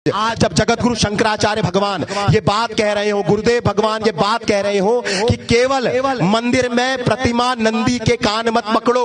आज जब जगतगुरु शंकराचार्य भगवान ये बात कह रहे हो, गुरुदेव भगवान ये बात कह रहे हो कि केवल मंदिर में प्रतिमा नंदी के कान मत पकड़ो,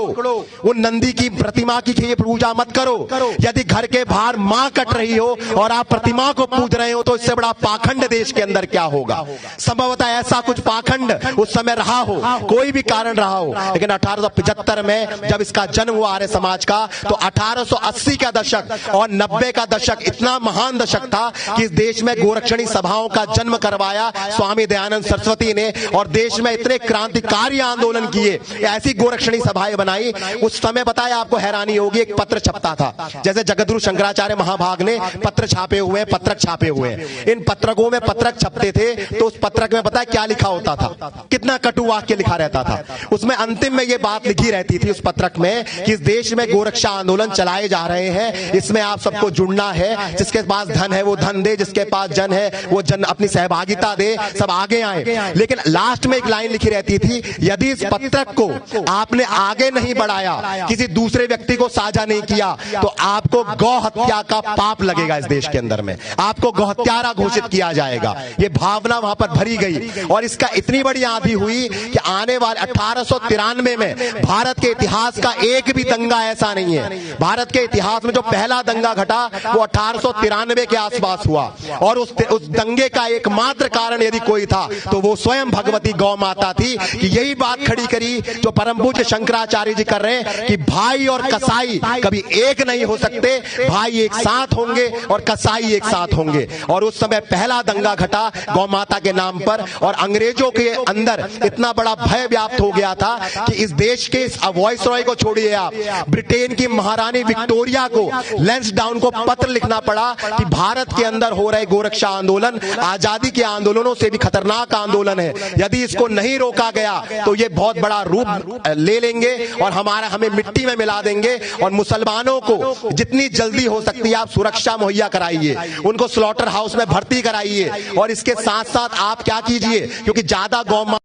वो नंदी की प्रतिमा की पूजा मत करो। यदि घर के बाहर मां कट रही हो और आप प्रतिमा को पूज रहे हो तो इससे बड़ा पाखंड देश के अंदर क्या होगा। संभवतः ऐसा कुछ पाखंड उस समय रहा हो, कोई भी कारण रहा हो, लेकिन 1875 में जब इसका जन्म हुआ आर्य समाज का, तो 1880 का दशक और 90 का दशक इतना महान दशक था कि इस देश में गोरक्षणी सभाओं का जन्म करवाया स्वामी दयानंद सरस्वती ने, और देश में इतने क्रांतिकारी आंदोलन किए, ऐसी गोरक्षणी सभाएं बनाई। उस समय बताया आपको हैरानी होगी, एक पत्र छपता था, जैसे जगतगुरु शंकराचार्य महाभाग ने पत्र छापे हुए, पत्रक छापे हुए। इन पत्रकों में पत्रक छपते थे तो उस पत्रक में पता है क्या लिखा होता था, कितना कटु वाक्य लिखा रहता था। उसमें अंतिम में यह बात लिखी रहती थी उस पत्रक में कि इस देश में गोरक्षा आंदोलन चलाए जा रहे हैं, इसमें आप सबको जुड़ना है, जिसके पास धन है वो धन दे, जिसके पास जन है वो जन अपनी सहभागिता दे, सब आगे आए। लेकिन लास्ट में एक लाइन लिखी रहती थी, यदि इस पत्रक को आपने आगे नहीं बढ़ाया, किसी दूसरे व्यक्ति को साझा नहीं किया, तो आपको गौ हत्या का पाप लगेगा, इस देश के अंदर में आपको गौ हत्यारा घोषित किया जाएगा। ये भावना वहां पर भरी गई और इसका इतनी बड़ी आंधी हुई कि आने वाले 1893 में भारत के इतिहास का एक भी दंगा ऐसा नहीं है। भारत के इतिहास में जो पहला दंगा घटा वो 1893 के आसपास हुआ, और उस दंगे का एकमात्र कारण यदि कोई था तो वो स्वयं भगवती गौ माता थी, कि यही बात खड़ी करी जो परम पूज्य शंकराचार्य जी कर रहे हैं कि भाई और कसाई कभी एक नहीं हो सकते, भाई एक साथ होंगे और कसाई एक साथ होंगे। और उस समय पहला दंगा घटा गौ माता के नाम पर, और अंग्रेजों के अंदर इतना बड़ा भय व्याप्त हो गया था कि इस देश के इस वॉइसरॉय को छोड़िए, आप ब्रिटेन की महारानी विक्टोरिया को, लैंसडाउन को पत्र लिखना पड़ा कि भारत के अंदर हो रहे गोरक्षा आंदोलन आजादी के आंदोलनों से भी खतरनाक आंदोलन है, यदि इसको नहीं रोका गया तो ये बहुत बड़ा रूप ले लेंगे और हमें मिट्टी में मिला देंगे। और मुसलमानों को जितनी जल्दी हो सकती है आप सुरक्षा मुहैया कराइए, उनको स्लॉटर हाउस में भर्ती कराइए, और इसके साथ साथ आप क्या कीजिए, क्योंकि ज्यादा गौ